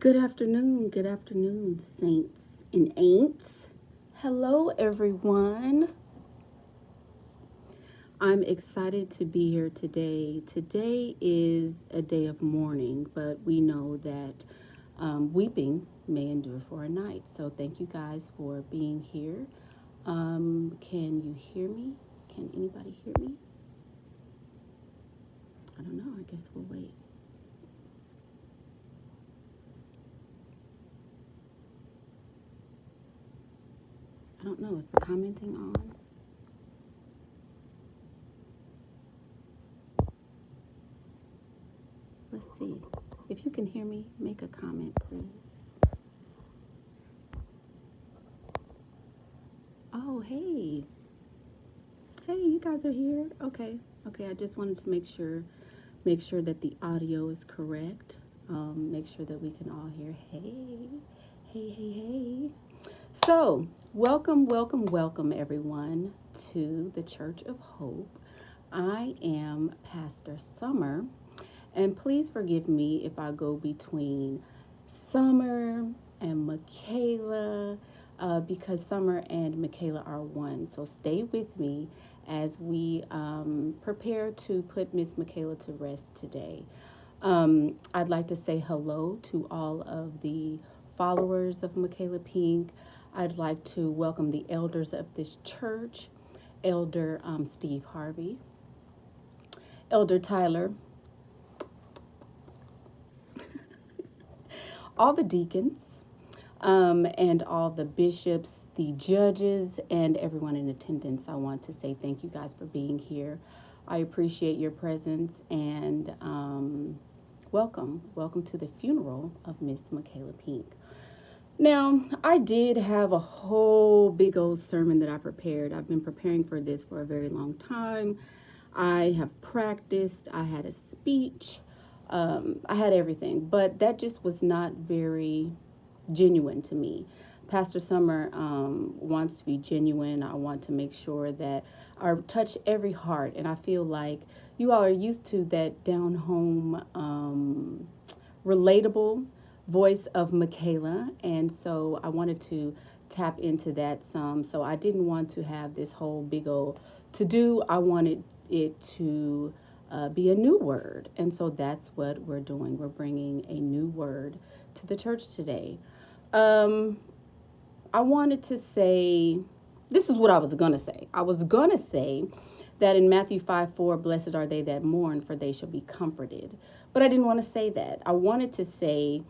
Good afternoon, saints and ain'ts. Hello, everyone. I'm excited to be here today. Today is a day of mourning, but we know that weeping may endure for a night. So, thank you guys for being here. Can you hear me? Can anybody hear me? I don't know. I guess we'll wait. I don't know. Is the commenting on? Let's see. If you can hear me, make a comment, please. Oh, hey. Hey, you guys are here. Okay. Okay, I just wanted to make sure that the audio is correct. Make sure that we can all hear. Hey. Hey, hey, hey. So, welcome everyone to the Church of Hope. I am Pastor Summer, and please forgive me if I go between Summer and Michaela, because Summer and Michaela are one. So stay with me as we prepare to put Miss Michaela to rest today. I'd like to say hello to all of the followers of Michaela Pink. I'd like to welcome the elders of this church, Elder Steve Harvey, Elder Tyler, all the deacons, and all the bishops, the judges, and everyone in attendance. I want to say thank you guys for being here. I appreciate your presence and welcome. Welcome to the funeral of Miss Michaela Pink. Now, I did have a whole big old sermon that I prepared. I've been preparing for this for a very long time. I have practiced, I had a speech, I had everything, but that just was not very genuine to me. Pastor Summer wants to be genuine. I want to make sure that I touch every heart, and I feel like you all are used to that down home, relatable voice of Michaela, and so I wanted to tap into that some. So I didn't want to have this whole big old to do. I wanted it to be a new word, and so that's what we're doing. We're bringing a new word to the church today. Um, I wanted to say, this is what I was going to say. I was going to say that in Matthew 5:4, blessed are they that mourn, for they shall be comforted. But I didn't want to say that. I wanted to say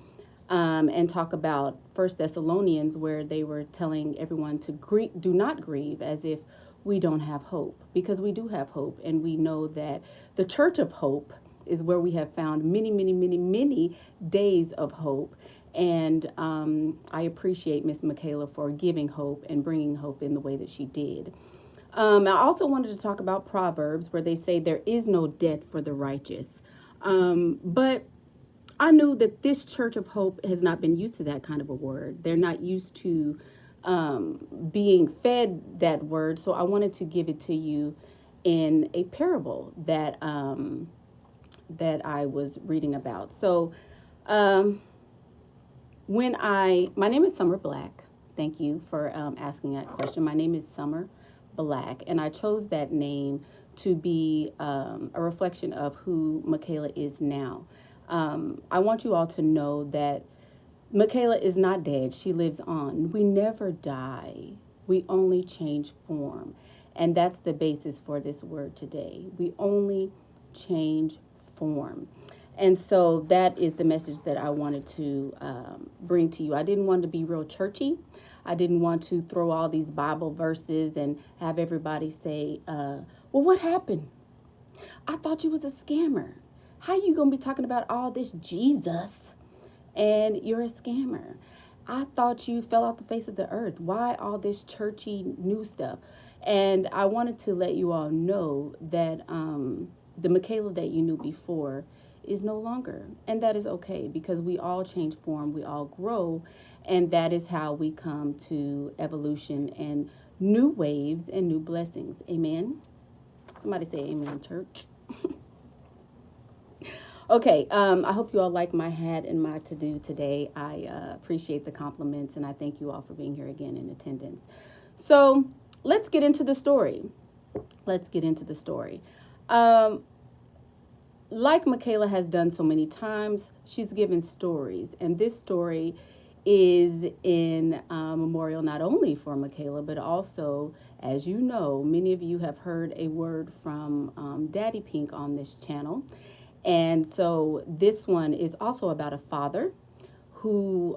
and talk about First Thessalonians, where they were telling everyone to do not grieve as if we don't have hope, because we do have hope, and we know that the Church of Hope is where we have found many days of hope. And I appreciate Miss Michaela for giving hope and bringing hope in the way that she did. I also wanted to talk about Proverbs, where they say there is no death for the righteous. But I knew that this Church of Hope has not been used to that kind of a word. They're not used to being fed that word. So I wanted to give it to you in a parable that that I was reading about. So um, my name is Summer Black. Thank you for asking that question. My name is Summer Black, and I chose that name to be a reflection of who Michaela is now. I want you all to know that Michaela is not dead. She lives on. We never die. We only change form. And that's the basis for this word today. We only change form. And so that is the message that I wanted to bring to you. I didn't want to be real churchy. I didn't want to throw all these Bible verses and have everybody say, well, what happened? I thought you was a scammer. How you going to be talking about all this Jesus and you're a scammer? I thought you fell off the face of the earth. Why all this churchy new stuff? And I wanted to let you all know that the Michaela that you knew before is no longer. And that is okay, because we all change form, we all grow, and that is how we come to evolution and new waves and new blessings. Amen. Somebody say amen, church. Okay, I hope you all like my hat and my to-do today. I appreciate the compliments, and I thank you all for being here again in attendance. So let's get into the story. Let's get into the story. Um, like Michaela has done so many times, she's given stories, and this story is in memorial not only for Michaela, but also, as you know, many of you have heard a word from Daddy Pink on this channel. And so this one is also about a father who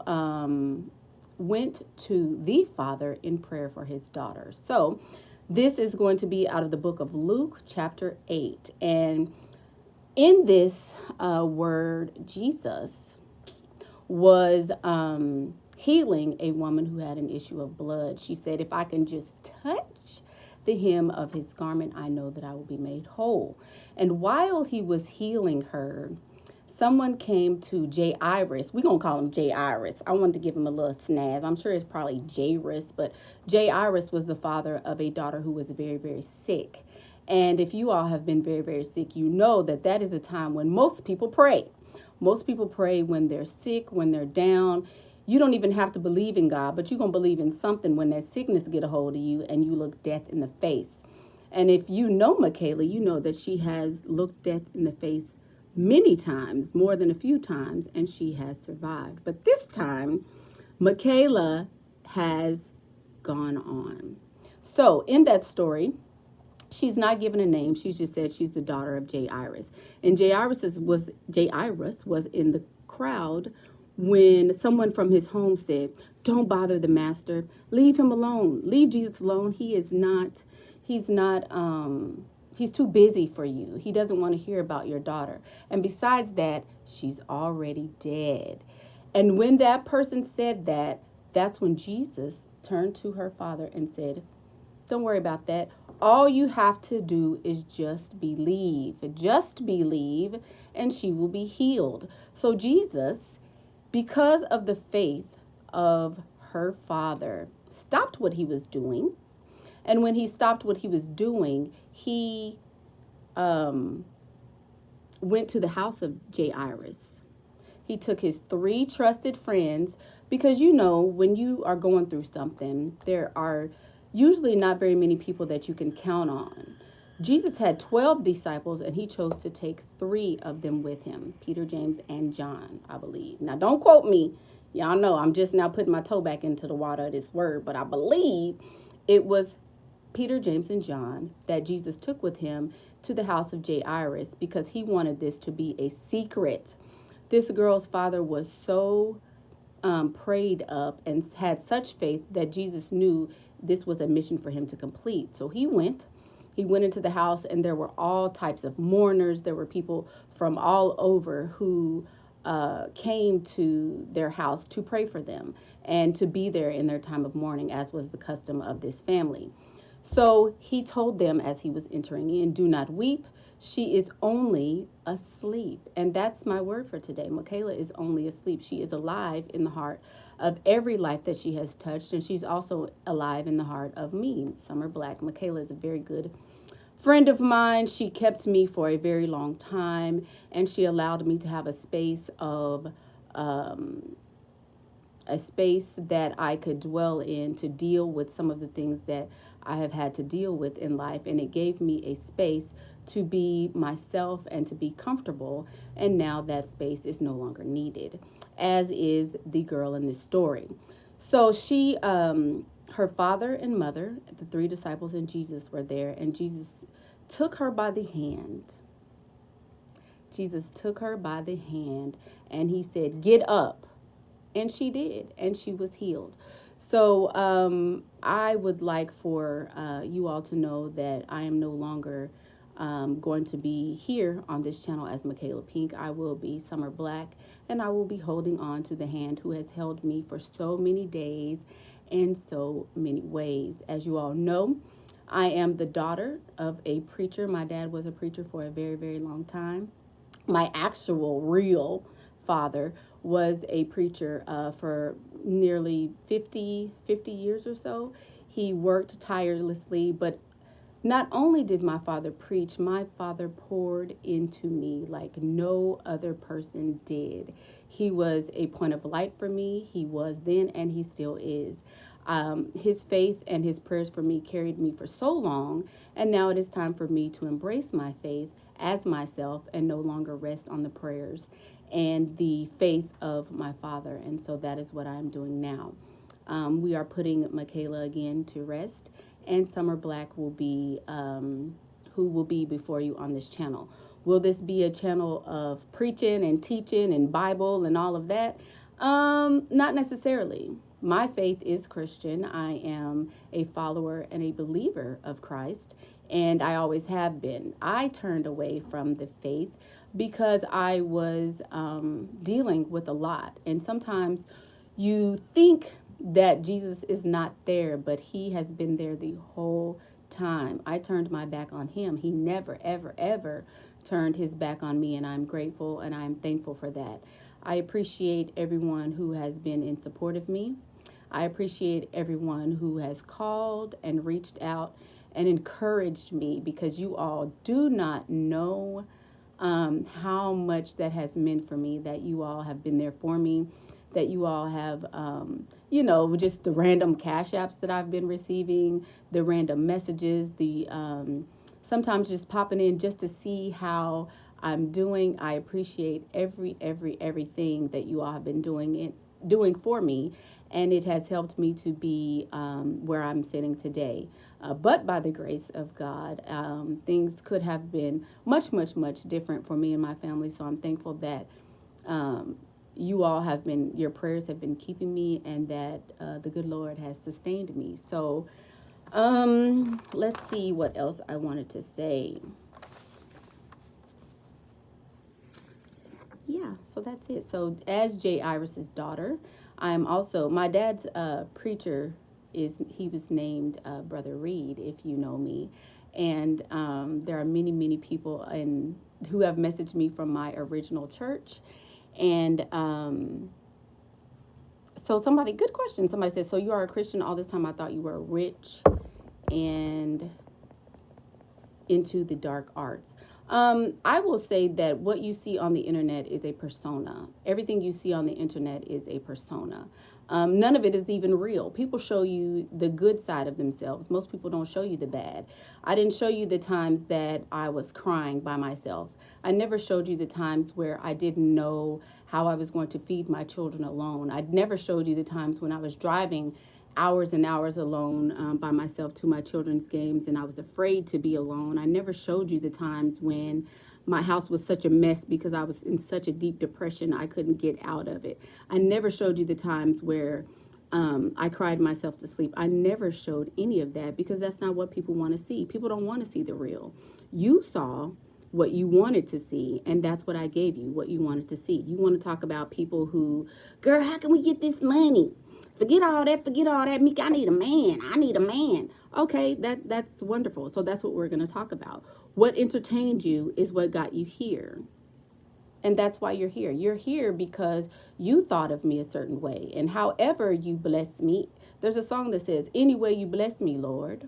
went to the father in prayer for his daughter. So this is going to be out of the book of Luke, chapter 8. And in this word, Jesus was healing a woman who had an issue of blood. She said, if I can just touch the hem of his garment, I know that I will be made whole. And while he was healing her, someone came to Jairus. We're going to call him Jairus. I wanted to give him a little snazz. I'm sure it's probably Jairus, but Jairus was the father of a daughter who was very, very sick. And if you all have been very, very sick, you know that that is a time when most people pray. Most people pray when they're sick, when they're down. You don't even have to believe in God, but you're going to believe in something when that sickness get a hold of you and you look death in the face. And if you know Michaela, you know that she has looked death in the face many times, more than a few times, and she has survived. But this time, Michaela has gone on. So in that story, she's not given a name. She just said she's the daughter of Jairus. And Jairus was in the crowd when someone from his home said, "Don't bother the master. Leave him alone. Leave Jesus alone. He's too busy for you. He doesn't want to hear about your daughter. And besides that, she's already dead." And when that person said that, that's when Jesus turned to her father and said, "Don't worry about that. All you have to do is just believe. Just believe, and she will be healed." So Jesus, because of the faith of her father, stopped what he was doing. And when he stopped what he was doing, he went to the house of Jairus. He took his 3 trusted friends, because you know, when you are going through something, there are usually not very many people that you can count on. Jesus had 12 disciples, and he chose to take 3 of them with him, Peter, James, and John, I believe. Now, don't quote me. Y'all know I'm just now putting my toe back into the water of this word, but I believe it was Peter, James, and John that Jesus took with him to the house of Jairus because he wanted this to be a secret. This girl's father was so prayed up and had such faith that Jesus knew this was a mission for him to complete. So he went into the house, and there were all types of mourners. There were people from all over who came to their house to pray for them and to be there in their time of mourning, as was the custom of this family. So he told them as he was entering in, "Do not weep. She is only asleep." And that's my word for today. Michaela is only asleep. She is alive in the heart of every life that she has touched. And she's also alive in the heart of me, Summer Black. Michaela is a very good friend of mine. She kept me for a very long time, and she allowed me to have a space that I could dwell in to deal with some of the things that I have had to deal with in life. And it gave me a space to be myself and to be comfortable. And now that space is no longer needed, as is the girl in this story. So her father and mother, the 3 disciples and Jesus were there, and Jesus took her by the hand. Jesus took her by the hand, and he said, "Get up." And she did, and she was healed. So I would like for you all to know that I am no longer going to be here on this channel as Michaela Pink. I will be Summer Black, and I will be holding on to the hand who has held me for so many days and so many ways. As you all know, I am the daughter of a preacher. My dad was a preacher for a very, very long time. My actual real father was a preacher for nearly 50 years or so. He worked tirelessly, but Not only did my father preach, my father poured into me like no other person did. He was a point of light for me. He was then, and he still is. His faith and his prayers for me carried me for so long, and now it is time for me to embrace my faith as myself and no longer rest on the prayers and the faith of my father. And so that is what I'm doing now. We are putting Michaela again to rest, and Summer Black will be who will be before you on this channel. Will this be a channel of preaching and teaching and Bible and all of that? Not necessarily. My faith is Christian. I am a follower and a believer of Christ, and I always have been. I turned away from the faith because I was dealing with a lot. And sometimes you think that Jesus is not there, but he has been there the whole time. I turned my back on him. He never, ever, ever turned his back on me, and I'm grateful and I'm thankful for that. I appreciate everyone who has been in support of me. I appreciate everyone who has called and reached out and encouraged me, because you all do not know how much that has meant for me, that you all have been there for me, that you all have, just the random cash apps that I've been receiving, the random messages, the sometimes just popping in just to see how I'm doing. I appreciate everything that you all have been doing for me, and it has helped me to be where I'm sitting today. But by the grace of God, things could have been much, much, much different for me and my family. So I'm thankful that you all have been, your prayers have been keeping me, and that the good Lord has sustained me. So let's see what else I wanted to say. Yeah, so that's it. So as Jay Iris's daughter, I'm also, my dad's preacher he was named Brother Reed, if you know me. And there are many, many people who have messaged me from my original church. And so good question. Somebody said, so you are a Christian all this time. I thought you were rich and into the dark arts. I will say that what you see on the internet is a persona. Everything you see on the internet is a persona. None of it is even real. People show you the good side of themselves. Most people don't show you the bad. I didn't show you the times that I was crying by myself. I never showed you the times where I didn't know how I was going to feed my children alone. I never showed you the times when I was driving hours and hours alone by myself to my children's games, and I was afraid to be alone. I never showed you the times when my house was such a mess because I was in such a deep depression I couldn't get out of it. I never showed you the times where I cried myself to sleep. I never showed any of that because that's not what people want to see. People don't want to see the real. You saw what you wanted to see, and that's what I gave you, what you wanted to see. You want to talk about people who, girl, how can we get this money? Forget all that, Meek, I need a man. Okay, that's wonderful. So that's what we're going to talk about. What entertained you is what got you here. And that's why you're here. You're here because you thought of me a certain way. And however you bless me, there's a song that says, any way you bless me, Lord,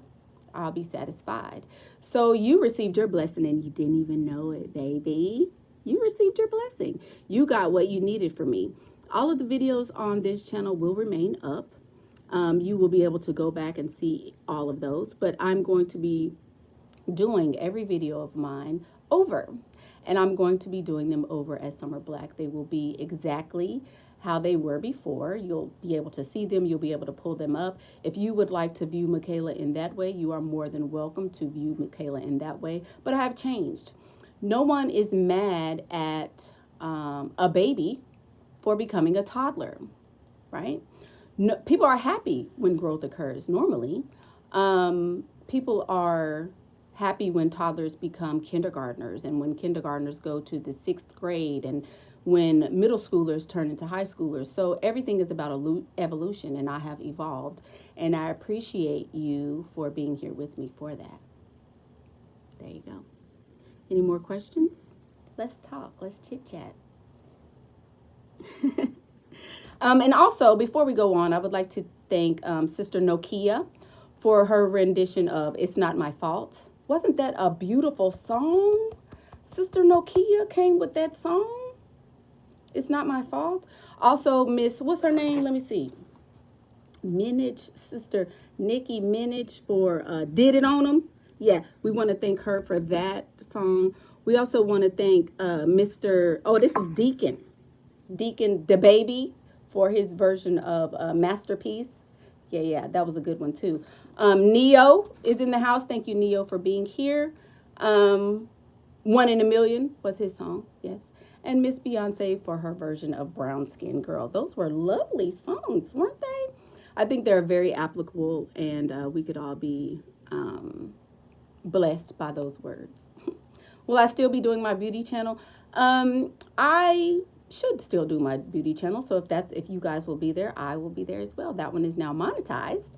I'll be satisfied. So you received your blessing and you didn't even know it, baby. You received your blessing. You got what you needed from me. All of the videos on this channel will remain up. You will be able to go back and see all of those, but I'm going to be doing every video of mine over, and I'm going to be doing them over as Summer Black. They will be exactly how they were before. You'll be able to see them. You'll be able to pull them up. If you would like to view Michaela in that way, you are more than welcome to view Michaela in that way, but I have changed. No one is mad at a baby for becoming a toddler, right? No, people are happy when growth occurs normally. People are happy when toddlers become kindergartners, and when kindergartners go to the 6th grade, and when middle schoolers turn into high schoolers. So everything is about evolution, and I have evolved, and I appreciate you for being here with me for that. There you go. Any more questions? Let's talk. Let's chit chat. And also, before we go on, I would like to thank Sister Nokia for her rendition of It's Not My Fault. Wasn't that a beautiful song? Sister Nokia came with that song. It's Not My Fault. Also, Miss, what's her name? Let me see. Minich, Sister Nikki Minich for Did It On Them. Yeah, we want to thank her for that song. We also want to thank this is Deacon the Baby for his version of Masterpiece. Yeah, that was a good one too. Neo is in the house. Thank you, Neo, for being here. One in a Million was his song, yes. And Miss Beyonce for her version of Brown Skin Girl. Those were lovely songs, weren't they? I think they're very applicable, and we could all be blessed by those words. Will I still be doing my beauty channel? I should still do my beauty channel. So if you guys will be there, I will be there as well. That one is now monetized.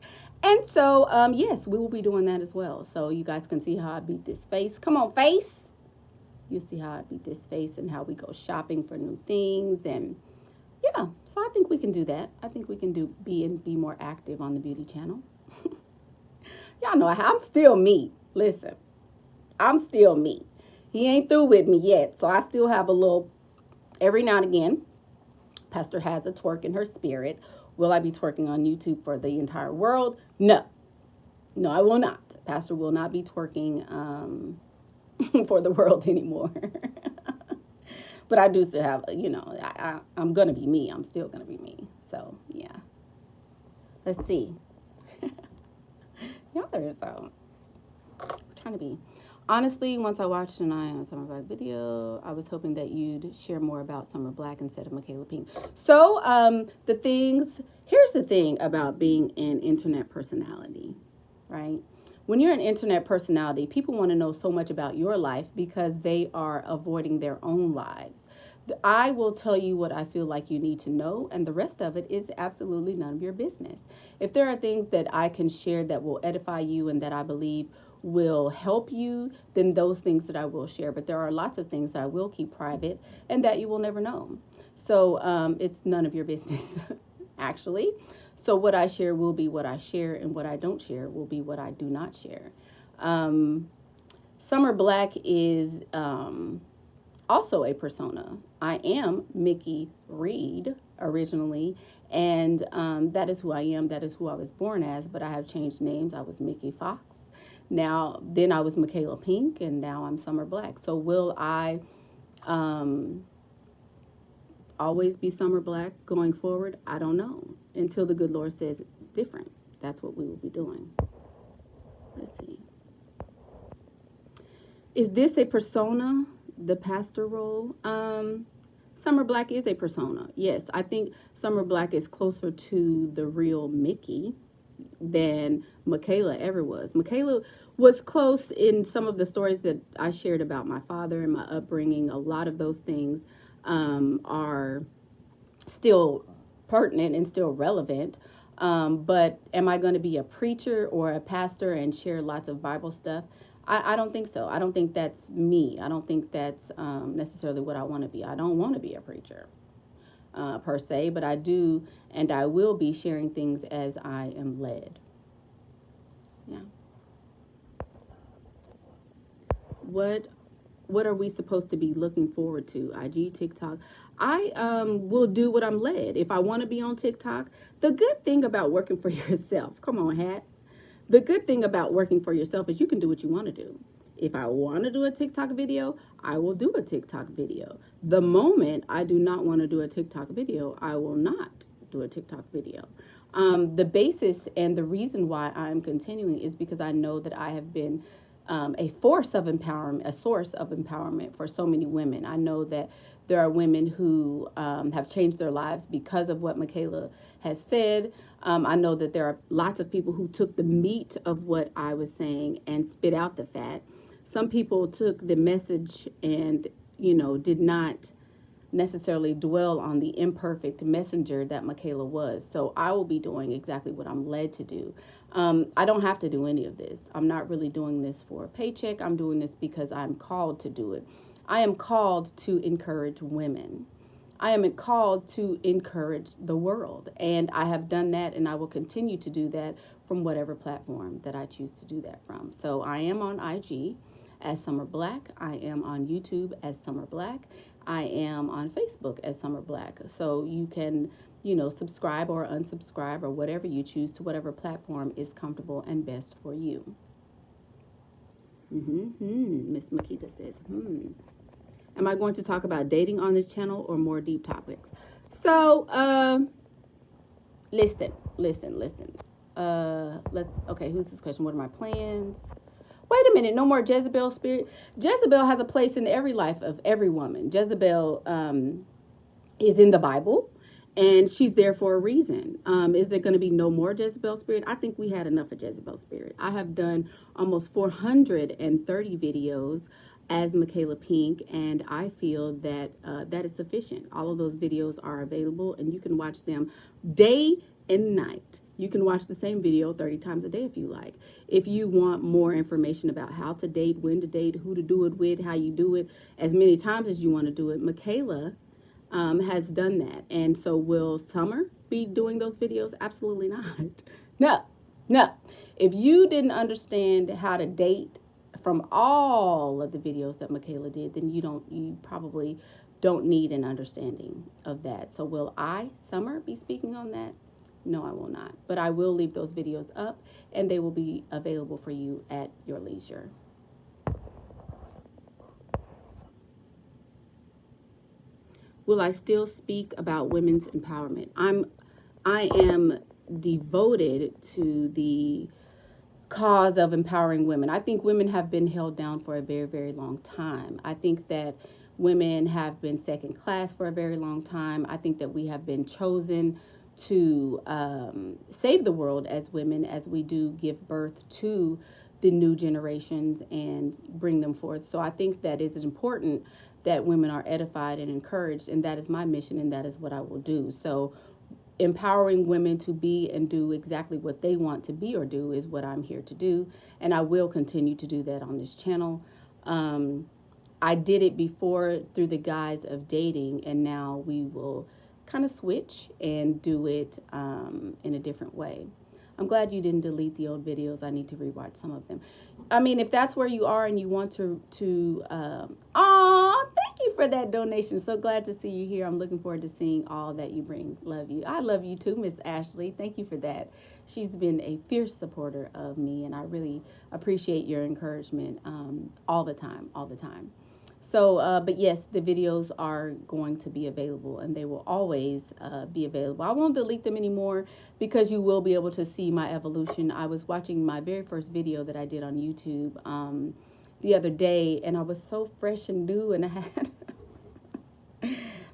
And so, yes, we will be doing that as well. So you guys can see how I beat this face. Come on, face. You'll see how I beat this face and how we go shopping for new things. And yeah, so I think we can do that. I think we can be more active on the beauty channel. Y'all know I'm still me. Listen, I'm still me. He ain't through with me yet. So I still have a little, every now and again, Pastor has a twerk in her spirit. Will I be twerking on YouTube for the entire world? No. No, I will not. Pastor will not be twerking for the world anymore. But I do still have, I'm going to be me. I'm still going to be me. So, yeah. Let's see. Y'all are so, trying to be. Honestly, once I watched a Summer Black video, I was hoping that you'd share more about Summer Black instead of Michaela Pink. So, here's the thing about being an internet personality, right? When you're an internet personality, people want to know so much about your life because they are avoiding their own lives. I will tell you what I feel like you need to know, and the rest of it is absolutely none of your business. If there are things that I can share that will edify you and that I believe will help you, then those things that I will share. But there are lots of things that I will keep private and that you will never know. So it's none of your business, actually. So what I share will be what I share, and what I don't share will be what I do not share. Summer Black is also a persona. I am Mickey Reed originally, and that is who I am. That is who I was born as, but I have changed names. I was Mickey Fox. Then I was Michaela Pink, and now I'm Summer Black. So will I always be Summer Black going forward? I don't know. Until the good Lord says different. That's what we will be doing. Let's see. Is this a persona, the pastor role? Summer Black is a persona. Yes, I think Summer Black is closer to the real Mickey than Michaela ever was. Michaela was close in some of the stories that I shared about my father and my upbringing. A lot of those things are still pertinent and still relevant. But am I going to be a preacher or a pastor and share lots of Bible stuff? I don't think so. I don't think that's me. I don't think that's necessarily what I want to be. I don't want to be a preacher per se, but I do and I will be sharing things as I am led. Yeah. What are we supposed to be looking forward to? IG, TikTok. I will do what I'm led. If I want to be on TikTok, the good thing about working for yourself, come on, Hat. The good thing about working for yourself is you can do what you want to do. If I want to do a TikTok video, I will do a TikTok video. The moment I do not want to do a TikTok video, I will not do a TikTok video. The basis and the reason why I'm continuing is because I know that I have been a source of empowerment for so many women. I know that there are women who have changed their lives because of what Michaela has said. I know that there are lots of people who took the meat of what I was saying and spit out the fat. Some people took the message and, did not necessarily dwell on the imperfect messenger that Michaela was. So I will be doing exactly what I'm led to do. I don't have to do any of this. I'm not really doing this for a paycheck. I'm doing this because I'm called to do it. I am called to encourage women. I am called to encourage the world. And I have done that, and I will continue to do that from whatever platform that I choose to do that from. So I am on IG as Summer Black. I am on YouTube as Summer Black. I am on Facebook as Summer Black. So you can, subscribe or unsubscribe or whatever you choose to whatever platform is comfortable and best for you. Miss Makita says, Am I going to talk about dating on this channel or more deep topics? So, listen. Who's this question? What are my plans? Wait a minute, no more Jezebel spirit. Jezebel has a place in every life of every woman. Jezebel is in the Bible, and she's there for a reason. Is there going to be no more Jezebel spirit? I think we had enough of Jezebel spirit. I have done almost 430 videos as Michaela Pink, and I feel that that is sufficient. All of those videos are available, and you can watch them day and night. You can watch the same video 30 times a day if you like. If you want more information about how to date, when to date, who to do it with, how you do it, as many times as you want to do it, Michaela has done that. And so will Summer be doing those videos? Absolutely not. No. If you didn't understand how to date from all of the videos that Michaela did, then you probably don't need an understanding of that. So will I, Summer, be speaking on that? No, I will not. But I will leave those videos up, and they will be available for you at your leisure. Will I still speak about women's empowerment? I am devoted to the cause of empowering women. I think women have been held down for a very, very long time. I think that women have been second class for a very long time. I think that we have been chosen to save the world as women, as we do give birth to the new generations and bring them forth. So I think that is important that women are edified and encouraged, and that is my mission, and that is what I will do. So empowering women to be and do exactly what they want to be or do is what I'm here to do, and I will continue to do that on this channel. I did it before through the guise of dating, and now we will kind of switch and do it in a different way. I'm glad you didn't delete the old videos. I need to rewatch some of them. I mean, if that's where you are and you want to thank you for that donation. So glad to see you here. I'm looking forward to seeing all that you bring. Love you. I love you too, Miss Ashley. Thank you for that. She's been a fierce supporter of me, and I really appreciate your encouragement all the time. So, but yes, the videos are going to be available, and they will always be available. I won't delete them anymore because you will be able to see my evolution. I was watching my very first video that I did on YouTube the other day, and I was so fresh and new, and I had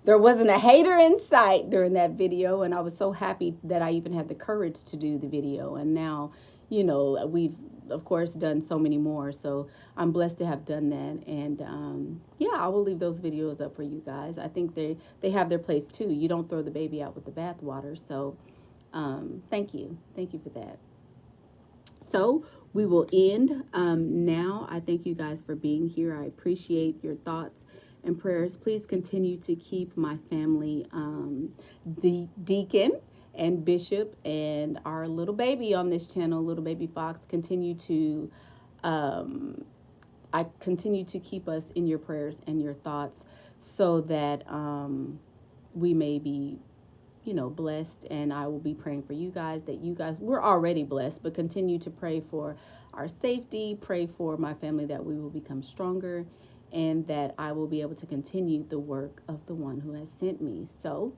there wasn't a hater in sight during that video, and I was so happy that I even had the courage to do the video. And now, we've of course done so many more, so I'm blessed to have done that. And yeah, I will leave those videos up for you guys. I think they have their place too. You don't throw the baby out with the bathwater. So thank you for that. So we will end now. I thank you guys for being here. I appreciate your thoughts and prayers. Please continue to keep my family, the Deacon and Bishop and our little baby on this channel, little baby Fox, continue to I continue to keep us in your prayers and your thoughts, so that we may be blessed. And I will be praying for you guys, that you guys, we're already blessed, but continue to pray for our safety, pray for my family, that we will become stronger, and that I will be able to continue the work of the one who has sent me. So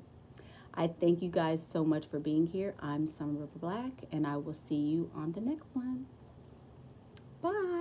I thank you guys so much for being here. I'm Summer Black, and I will see you on the next one. Bye.